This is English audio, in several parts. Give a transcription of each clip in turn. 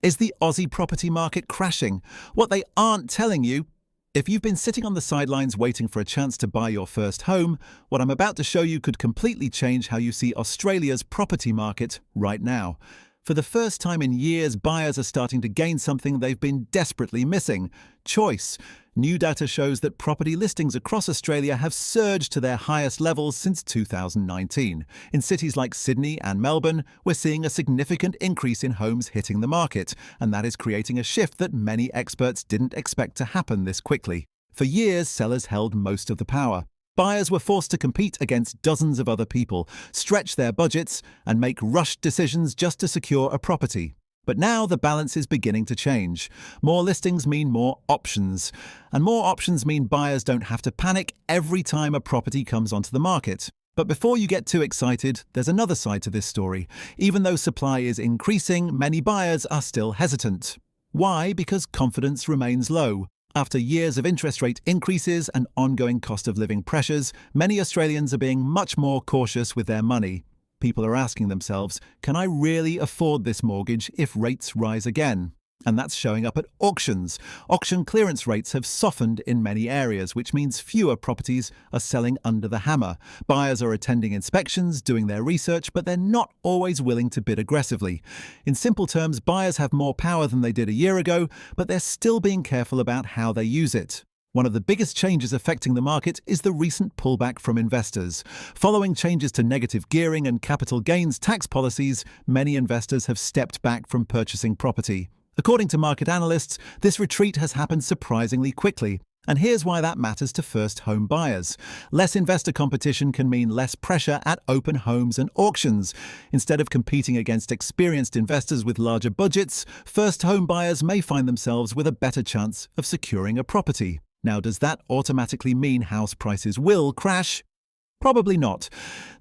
Is the Aussie property market crashing? What they aren't telling you. If you've been sitting on the sidelines waiting for a chance to buy your first home, what I'm about to show you could completely change how you see Australia's property market right now. For the first time in years, buyers are starting to gain something they've been desperately missing: choice. New data shows that property listings across Australia have surged to their highest levels since 2019. In cities like Sydney and Melbourne, we're seeing a significant increase in homes hitting the market, and that is creating a shift that many experts didn't expect to happen this quickly. For years, sellers held most of the power. Buyers were forced to compete against dozens of other people, stretch their budgets, and make rushed decisions just to secure a property. But now the balance is beginning to change. More listings mean more options. And more options mean buyers don't have to panic every time a property comes onto the market. But before you get too excited, there's another side to this story. Even though supply is increasing, many buyers are still hesitant. Why? Because confidence remains low. After years of interest rate increases and ongoing cost of living pressures, many Australians are being much more cautious with their money. People are asking themselves, can I really afford this mortgage if rates rise again? And that's showing up at auctions. Auction clearance rates have softened in many areas, which means fewer properties are selling under the hammer. Buyers are attending inspections, doing their research, but they're not always willing to bid aggressively. In simple terms, buyers have more power than they did a year ago, but they're still being careful about how they use it. One of the biggest changes affecting the market is the recent pullback from investors. Following changes to negative gearing and capital gains tax policies, many investors have stepped back from purchasing property. According to market analysts, this retreat has happened surprisingly quickly. And here's why that matters to first home buyers. Less investor competition can mean less pressure at open homes and auctions. Instead of competing against experienced investors with larger budgets, first home buyers may find themselves with a better chance of securing a property. Now, does that automatically mean house prices will crash? Probably not.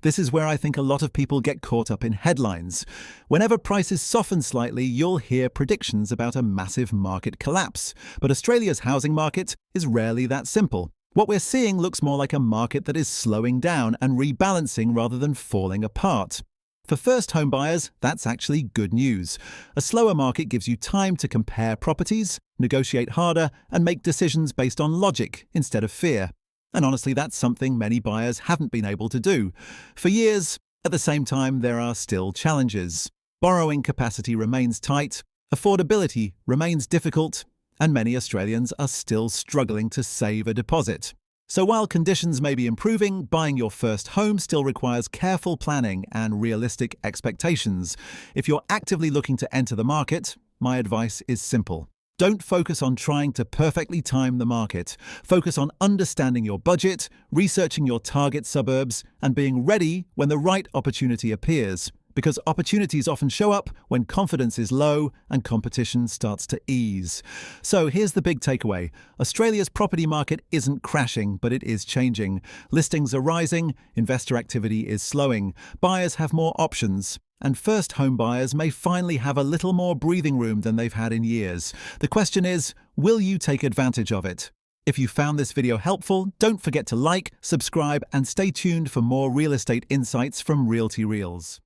This is where I think a lot of people get caught up in headlines. Whenever prices soften slightly, you'll hear predictions about a massive market collapse. But Australia's housing market is rarely that simple. What we're seeing looks more like a market that is slowing down and rebalancing rather than falling apart. For first home buyers, that's actually good news. A slower market gives you time to compare properties, negotiate harder, and make decisions based on logic instead of fear. And honestly, that's something many buyers haven't been able to do for years. At the same time, there are still challenges. Borrowing capacity remains tight, affordability remains difficult, and many Australians are still struggling to save a deposit. So while conditions may be improving, buying your first home still requires careful planning and realistic expectations. If you're actively looking to enter the market, my advice is simple. Don't focus on trying to perfectly time the market. Focus on understanding your budget, researching your target suburbs, and being ready when the right opportunity appears. Because opportunities often show up when confidence is low and competition starts to ease. So here's the big takeaway. Australia's property market isn't crashing, but it is changing. Listings are rising, investor activity is slowing, buyers have more options, and first home buyers may finally have a little more breathing room than they've had in years. The question is, will you take advantage of it? If you found this video helpful, don't forget to like, subscribe, and stay tuned for more real estate insights from Realty Reels.